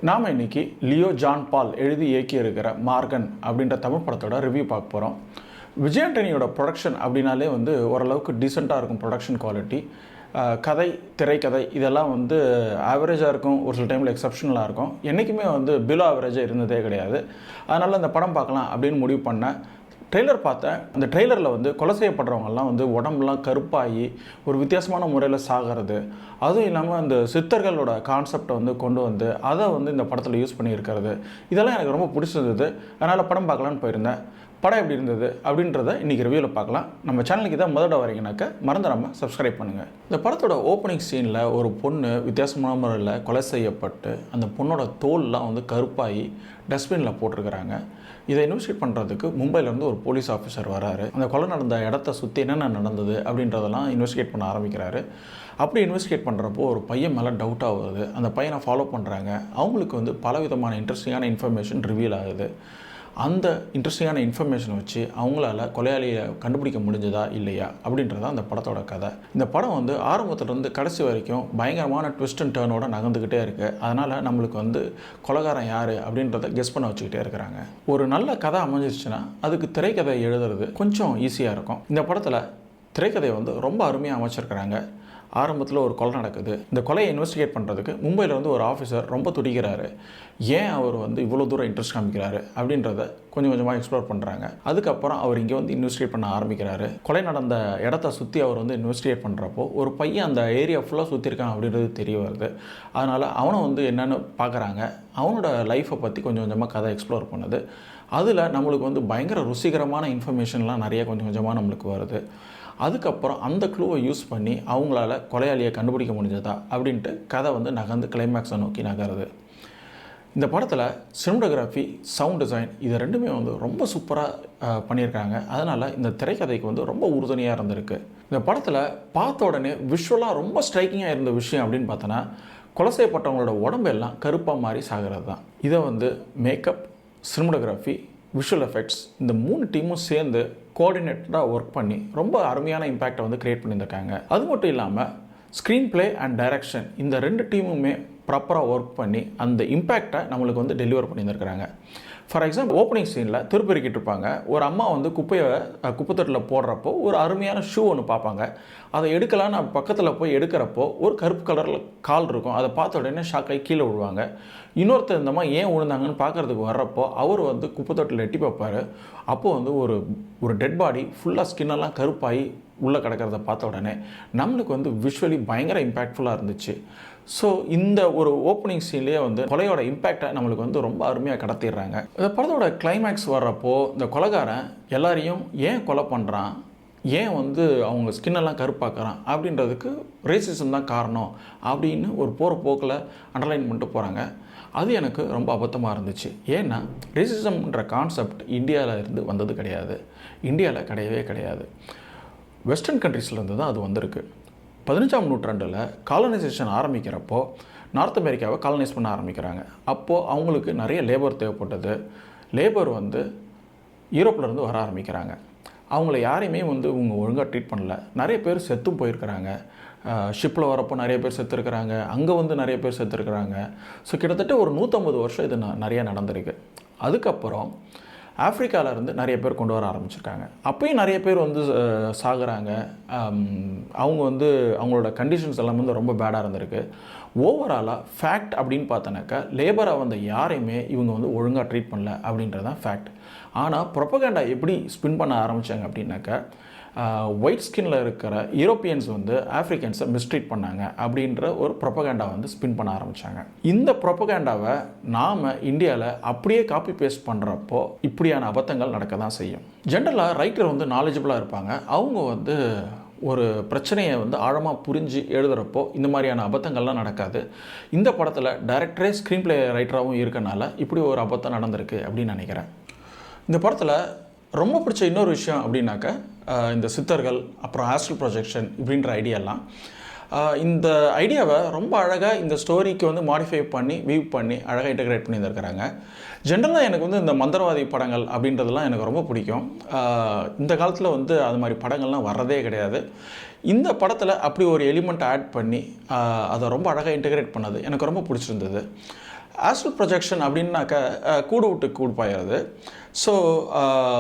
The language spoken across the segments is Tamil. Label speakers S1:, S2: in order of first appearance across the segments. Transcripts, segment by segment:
S1: நாம் இன்றைக்கி லியோ ஜான் பால் எழுதி இயக்கி இருக்கிற மார்கன் அப்படின்ற தமிழ் படத்தோட ரிவ்யூ பார்க்க போகிறோம். விஜய் ஆண்டனியோட ப்ரொடக்ஷன் அப்படின்னாலே ஓரளவுக்கு டீசெண்டாக இருக்கும். ப்ரொடக்ஷன் குவாலிட்டி, கதை, திரைக்கதை இதெல்லாம் ஆவரேஜாக இருக்கும். ஒரு சில டைமில் எக்ஸப்ஷனலாக இருக்கும். என்றைக்குமே பிலோ ஆவரேஜாக இருந்ததே கிடையாது. அதனால் இந்த படம் பார்க்கலாம் அப்படின்னு முடிவு பண்ணேன். ட்ரெய்லர் பார்த்தேன். அந்த ட்ரெய்லரில் கொலை செய்யப்படுறவங்கெல்லாம் உடம்புலாம் கருப்பாகி ஒரு வித்தியாசமான முறையில் சாகிறது, அதுவும் இல்லாமல் அந்த சித்தர்களோட கான்செப்டை கொண்டு அதை இந்த படத்தில் யூஸ் பண்ணியிருக்கிறது, இதெல்லாம் எனக்கு ரொம்ப பிடிச்சிருந்தது. அதனால் படம் பார்க்கலான்னு போயிருந்தேன். படம் எப்படி இருந்தது அப்படின்றத இன்றைக்கி ரிவ்யூவில் பார்க்கலாம். நம்ம சேனலுக்கு தான் முதல்ல வரீங்கனாக்கா மறந்துடாமல் சப்ஸ்கிரைப் பண்ணுங்கள். இந்த படத்தோட ஓப்பனிங் சீனில் ஒரு பொண்ணு வித்தியாசமான முறையில் கொலை செய்யப்பட்டு அந்த பொண்ணோட தோல்லாம் கருப்பாகி டஸ்ட்பினில் போட்டிருக்கிறாங்க. இதை இன்வெஸ்டிகேட் பண்ணுறதுக்கு மும்பையிலேருந்து ஒரு போலீஸ் ஆஃபீஸர் வராரு. அந்த கொலை நடந்த இடத்த சுற்றி என்னென்ன நடந்தது அப்படின்றதெல்லாம் இன்வெஸ்டிகேட் பண்ண ஆரம்பிக்கிறாரு. அப்படி இன்வெஸ்டிகேட் பண்ணுறப்போ ஒரு பையன் மேலே டவுட் ஆகுது. அந்த பையனை ஃபாலோ பண்ணுறாங்க. அவங்களுக்கு பல விதமான இன்ட்ரெஸ்டிங்கான இன்ஃபர்மேஷன் ரிவீல் ஆகுது. அந்த இன்ட்ரெஸ்டிங்கான இன்ஃபர்மேஷனை வச்சு அவங்களால கொலையாளியை கண்டுபிடிக்க முடிஞ்சதா இல்லையா அப்படின்றதான் அந்த படத்தோட கதை. இந்த படம் ஆரம்பத்துலேருந்து கடைசி வரைக்கும் பயங்கரமான ட்விஸ்ட் அண்ட் டர்னோட நகர்ந்துக்கிட்டே இருக்குது. அதனால் நம்மளுக்கு கொலைகாரன் யார் அப்படின்றத கெஸ் பண்ண வச்சுக்கிட்டே இருக்கிறாங்க. ஒரு நல்ல கதை அமைஞ்சிருச்சுன்னா அதுக்கு திரைக்கதை எழுதுறது கொஞ்சம் ஈஸியாக இருக்கும். இந்த படத்தில் திரைக்கதையை ரொம்ப அருமையாக அமைச்சிருக்கிறாங்க. ஆரம்பத்தில் ஒரு கொலை நடக்குது. இந்த கொலையை இன்வெஸ்டிகேட் பண்ணுறதுக்கு மும்பையில் ஒரு ஆஃபீஸர் ரொம்ப துடிக்கிறாரு. ஏன் அவர் இவ்வளோ தூரம் இன்ட்ரெஸ்ட் காமிக்கிறாரு அப்படின்றத கொஞ்சம் கொஞ்சமாக எக்ஸ்ப்ளோர் பண்ணுறாங்க. அதுக்கப்புறம் அவர் இங்கே இன்வெஸ்டிகேட் பண்ண ஆரம்பிக்கிறாரு. கொலை நடந்த இடத்த சுற்றி அவர் இன்வெஸ்டிகேட் பண்ணுறப்போ ஒரு பையன் அந்த ஏரியா ஃபுல்லாக சுற்றிருக்கான் அப்படின்றது தெரிய வருது. அதனால் அவனை என்னென்னு பார்க்குறாங்க. அவனோட லைஃப்பை பற்றி கொஞ்சம் கொஞ்சமாக கதை எக்ஸ்ப்ளோர் பண்ணுது. அதில் நம்மளுக்கு பயங்கர ருசிகரமான இன்ஃபர்மேஷன்லாம் நிறைய கொஞ்சம் கொஞ்சமாக நம்மளுக்கு வருது. அதுக்கப்புறம் அந்த க்ளூவை யூஸ் பண்ணி அவங்களால கொலையாளியை கண்டுபிடிக்க முடிஞ்சதா அப்படின்ட்டு கதை நகர்ந்து கிளைமேக்ஸை நோக்கி நகருது. இந்த படத்தில் சினிமோட்டோகிராஃபி, சவுண்ட் டிசைன் இது ரெண்டுமே ரொம்ப சூப்பராக பண்ணியிருக்காங்க. அதனால் இந்த திரைக்கதைக்கு ரொம்ப உறுதுணையாக இருந்திருக்கு. இந்த படத்தில் பார்த்த உடனே விஷுவலாக ரொம்ப ஸ்ட்ரைக்கிங்காக இருந்த விஷயம் அப்படின்னு பார்த்தோன்னா, கொலை செய்யப்பட்டவங்களோட உடம்பு எல்லாம் கருப்பாக மாறி சாகிறது தான். இதை மேக்கப், சினிமோட்டோகிராஃபி, விஷுவல் எஃபெக்ட்ஸ் இந்த 3 டீமும் சேர்ந்து கோஆர்டினேட்டடாக ஒர்க் பண்ணி ரொம்ப அருமையான இம்பேக்டை க்ரியேட் பண்ணியிருக்காங்க. அது மட்டும் இல்லாமல் ஸ்க்ரீன் பிளே அண்ட் டைரக்ஷன் இந்த 2 டீமுமே ப்ராப்பராக ஒர்க் பண்ணி அந்த இம்பேக்டை நம்மளுக்கு டெலிவர் பண்ணியிருக்கிறாங்க. ஃபார் எக்ஸாம்பிள் ஓப்பனிங் சீனில் திருப்பெருக்கிட்டு இருப்பாங்க. ஒரு அம்மா குப்பையை குப்பைத்தொட்டில் போடுறப்போ ஒரு அருமையான ஷூ ஒன்று பார்ப்பாங்க. அதை எடுக்கலான்னு பக்கத்தில் போய் எடுக்கிறப்போ ஒரு கருப்பு கலரில் கால் இருக்கும். அதை பார்த்த உடனே ஷாக்காகி கீழே விழுவாங்க. இன்னொருத்தர் இந்த மாதிரி ஏன் விழுந்தாங்கன்னு பார்க்குறதுக்கு வர்றப்போ அவர் குப்பைத்தொட்டில் எட்டி பார்ப்பார். அப்போது ஒரு டெட் பாடி ஃபுல்லாக ஸ்கின்னெல்லாம் கருப்பாகி உள்ளே கிடக்கிறத பார்த்த உடனே நம்மளுக்கு விஷுவலி பயங்கர இம்பேக்ட்ஃபுல்லாக இருந்துச்சு. ஸோ இந்த ஒரு ஓப்பனிங் சீன்லேயே கொலையோட இம்பேக்டை நம்மளுக்கு ரொம்ப அருமையாக கடத்திடுறாங்க. இந்த படத்தோட கிளைமேக்ஸ் வர்றப்போ இந்த கொலைகாரன் எல்லாரையும் ஏன் கொலை பண்ணுறான், ஏன் அவங்க ஸ்கின்னெல்லாம் கருப்பாக்குறான் அப்படின்றதுக்கு ரேசிசம் தான் காரணம் அப்படின்னு ஒரு போகிற போக்கில் அண்டர்லைன் பண்ணிட்டு போகிறாங்க. அது எனக்கு ரொம்ப அபத்தமாக இருந்துச்சு. ஏன்னா ரேசிசம்ன்ற கான்செப்ட் இந்தியாவில் இருந்து வந்தது கிடையாது. இந்தியாவில் கிடையவே கிடையாது. வெஸ்டர்ன் கண்ட்ரீஸ்லேருந்து தான் அது வந்திருக்கு. 15ஆம் நூற்றாண்டில் காலனைசேஷன் ஆரம்பிக்கிறப்போ நார்த் அமெரிக்காவை காலனைஸ் பண்ண ஆரம்பிக்கிறாங்க. அப்போது அவங்களுக்கு நிறைய லேபர் தேவைப்பட்டது. லேபர் யூரோப்லேருந்து வர ஆரம்பிக்கிறாங்க. அவங்கள யாரையுமே இவங்க ஒழுங்காக ட்ரீட் பண்ணல. நிறைய பேர் செத்தும் போயிருக்கிறாங்க. ஷிப்பில் வரப்போ நிறைய பேர் செத்துருக்கிறாங்க. அங்கே நிறைய பேர் செத்துருக்கிறாங்க. ஸோ கிட்டத்தட்ட ஒரு 150 வருஷம் இது நிறையா நடந்திருக்கு. அதுக்கப்புறம் ஆஃப்ரிக்காவிலேருந்து நிறைய பேர் கொண்டு வர ஆரம்பிச்சிருக்காங்க. அப்போயும் நிறைய பேர் சாகுறாங்க. அவங்க அவங்களோட கண்டிஷன்ஸ் எல்லாம் ரொம்ப பேடாக இருந்திருக்கு. ஓவராலாக ஃபேக்ட் அப்படின்னு பார்த்தோன்னாக்கா லேபராக யாரையுமே இவங்க ஒழுங்காக ட்ரீட் பண்ணல அப்படின்றது தான் ஃபேக்ட். ஆனால் ப்ரொபகண்டா எப்படி ஸ்பின் பண்ண ஆரம்பித்தாங்க அப்படின்னாக்கா, ஒயிட் ஸ்கின்னில் இருக்கிற யூரோப்பியன்ஸ் ஆஃப்ரிக்கன்ஸை மிஸ்ட்ரீட் பண்ணாங்க அப்படின்ற ஒரு ப்ரொபகண்டா ஸ்பின் பண்ண ஆரம்பித்தாங்க. இந்த ப்ரொபகண்டாவை நாம் இந்தியாவில் அப்படியே காப்பி பேஸ்ட் பண்ணுறப்போ இப்படியான அபத்தங்கள் நடக்க தான் செய்யும். ஜென்ரலாக ரைட்டர் நாலேஜபிளாக இருப்பாங்க. அவங்க ஒரு பிரச்சனையை ஆழமாக புரிஞ்சு எழுதுகிறப்போ இந்த மாதிரியான அபத்தங்கள்லாம் நடக்காது. இந்த படத்தில் டைரக்டரே ஸ்க்ரீன் பிளே ரைட்டராகவும் இருக்கனால இப்படி ஒரு அபத்தம் நடந்திருக்கு அப்படின்னு நினைக்கிறேன். இந்த படத்தில் ரொம்ப பிடிச்ச இன்னொரு விஷயம் அப்படின்னாக்கா, இந்த சித்தர்கள், அப்புறம் ஆஸ்ட்ரல் ப்ரொஜெக்ஷன் இப்படின்ற ஐடியாலாம், இந்த ஐடியாவை ரொம்ப அழகாக இந்த ஸ்டோரிக்கு மாடிஃபை பண்ணி வியூ பண்ணி அழகாக இன்டெகிரேட் பண்ணியிருக்கிறாங்க. ஜென்ரலாக எனக்கு இந்த மந்திரவாதி படங்கள் அப்படின்றதெல்லாம் எனக்கு ரொம்ப பிடிக்கும். இந்த காலத்தில் அது மாதிரி படங்கள்லாம் வர்றதே கிடையாது. இந்த படத்தில் அப்படி ஒரு எலிமெண்ட் ஆட் பண்ணி அதை ரொம்ப அழகாக இன்டெகிரேட் பண்ணது எனக்கு ரொம்ப பிடிச்சிருந்தது. ஆஸ்ட்ரல் ப்ரொஜெக்ஷன் அப்படின்னாக்க கூடு விட்டு கூடு பாயிறது. ஸோ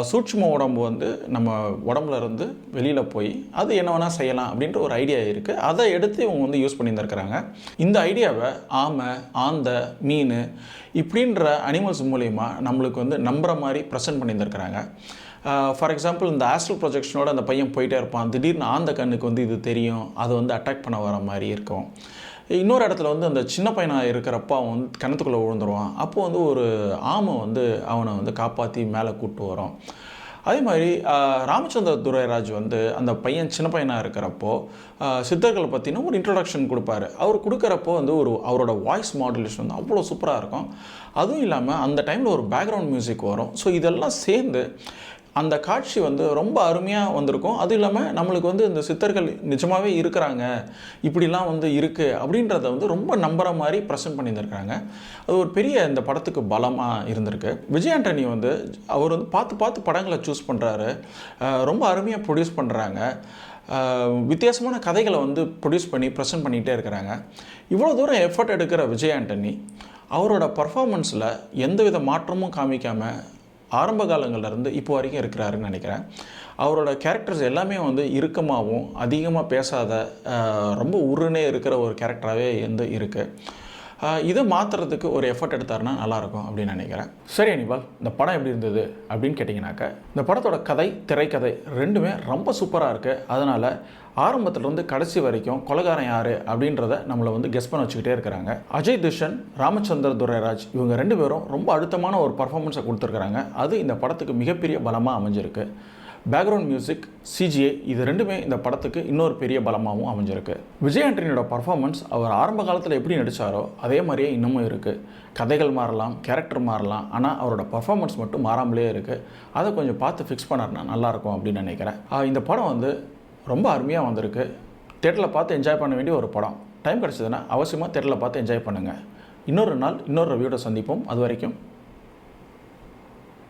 S1: சூட்சும உடம்பு வந்து நம்ம உடம்புல இருந்து வெளியில் போய் அது என்ன வேணால் செய்யலாம் அப்படின்ற ஒரு ஐடியா இருக்குது. அதை எடுத்து இவங்க வந்து யூஸ் பண்ணியிருந்துருக்கிறாங்க. இந்த ஐடியாவை ஆமை, ஆந்தை, மீன் இப்படின்ற அனிமல்ஸ் மூலிமா நம்மளுக்கு வந்து நம்புகிற மாதிரி ப்ரெசென்ட் பண்ணியிருந்துருக்கிறாங்க. ஃபார் எக்ஸாம்பிள் இந்த ஆஸ்ட்ரல் ப்ரொஜெக்ஷனோட அந்த பையன் போயிட்டே இருப்பான். திடீர்னு ஆந்த கண்ணுக்கு வந்து இது தெரியும், அதை வந்து அட்டாக் பண்ண வர மாதிரி இருக்கும். இன்னொரு இடத்துல வந்து அந்த சின்ன பையனாக இருக்கிறப்ப அவன் வந்து கிணத்துக்குள்ளே விழுந்துருவான். அப்போது வந்து ஒரு ஆமை வந்து அவனை வந்து காப்பாற்றி மேலே கூப்பிட்டு வரும். அதே மாதிரி ராமச்சந்திர துரைராஜ் வந்து அந்த பையன் சின்ன பையனாக இருக்கிறப்போ சித்தர்களை பற்றின ஒரு இன்ட்ரொடக்ஷன் கொடுப்பாரு. அவர் கொடுக்குறப்போ வந்து அவரோட வாய்ஸ் மாடுலேஷன் வந்து அவ்வளோ சூப்பராக இருக்கும். அதுவும் இல்லாமல் அந்த டைமில் ஒரு பேக்ரவுண்ட் மியூசிக் வரும். ஸோ இதெல்லாம் சேர்ந்து அந்த காட்சி வந்து ரொம்ப அருமையாக வந்திருக்கும். அதுவும் இல்லாமல் நம்மளுக்கு வந்து இந்த சித்தர்கள் நிஜமாகவே இருக்கிறாங்க, இப்படிலாம் வந்து இருக்குது அப்படின்றத வந்து ரொம்ப நம்புகிற மாதிரி ப்ரெசென்ட் பண்ணியிருந்திருக்காங்க. அது ஒரு பெரிய இந்த படத்துக்கு பலமாக இருந்திருக்கு. விஜய் ஆண்டனி வந்து அவர் வந்து பார்த்து படங்களை சூஸ் பண்ணுறாரு. ரொம்ப அருமையாக ப்ரொடியூஸ் பண்ணுறாங்க. வித்தியாசமான கதைகளை வந்து ப்ரொடியூஸ் பண்ணி ப்ரெசென்ட் பண்ணிகிட்டே இருக்கிறாங்க. இவ்வளோ தூரம் எஃபர்ட் எடுக்கிற விஜய் ஆண்டனி அவரோட பர்ஃபார்மன்ஸில் எந்தவித மாற்றமும் காமிக்காமல் ஆரம்ப காலங்கள்லேருந்து இப்போ வரைக்கும் இருக்கிறாருன்னு நினைக்கிறேன். அவரோட கேரக்டர்ஸ் எல்லாமே வந்து இறுக்கமாகவும் அதிகமாக பேசாத ரொம்ப உருனே இருக்கிற ஒரு கேரக்டராகவே வந்து இருக்குது. இதை மாற்றுறதுக்கு ஒரு எஃபர்ட் எடுத்தாருன்னா நல்லாயிருக்கும் அப்படின்னு நினைக்கிறேன். சரி அனிபால், இந்த படம் எப்படி இருந்தது அப்படின்னு கேட்டிங்கனாக்கா, இந்த படத்தோட கதை, திரைக்கதை ரெண்டுமே ரொம்ப சூப்பராக இருக்குது. அதனால் ஆரம்பத்துலேருந்து கடைசி வரைக்கும் கொலைகாரன் யார் அப்படின்றத நம்மளை வந்து கெஸ் பண்ண வச்சுக்கிட்டே இருக்கிறாங்க. அஜய் துஷன், ராமச்சந்திர துரைராஜ் இவங்க 2 பேரும் ரொம்ப அழுத்தமான ஒரு பர்ஃபார்மன்ஸை கொடுத்துருக்குறாங்க. அது இந்த படத்துக்கு மிகப்பெரிய பலமாக அமைஞ்சிருக்கு. பேக்ரவுண்ட் மியூசிக், சிஜிஐ இது ரெண்டுமே இந்த படத்துக்கு இன்னொரு பெரிய பலமாகவும் அமைஞ்சிருக்கு. விஜய் ஆண்டனியோட பர்ஃபார்மன்ஸ் அவர் ஆரம்ப காலத்தில் எப்படி நடித்தாரோ அதே மாதிரியே இன்னமும் இருக்குது. கதைகள் மாறலாம், கேரக்டர் மாறலாம், ஆனால் அவரோட பர்ஃபார்மன்ஸ் மட்டும் மாறாமலே இருக்குது. அதை கொஞ்சம் பார்த்து ஃபிக்ஸ் பண்ணாருன்னா நல்லாயிருக்கும் அப்படின்னு நினைக்கிறேன். இந்த படம் வந்து ரொம்ப அருமையாக வந்திருக்கு. தேட்டரில் பார்த்து என்ஜாய் பண்ண வேண்டிய ஒரு படம். டைம் கிடச்சதுன்னா அவசியமாக தேட்டரில் பார்த்து என்ஜாய் பண்ணுங்கள். இன்னொரு நாள் இன்னொரு ரிவ்யூட சந்திப்போம். அது வரைக்கும்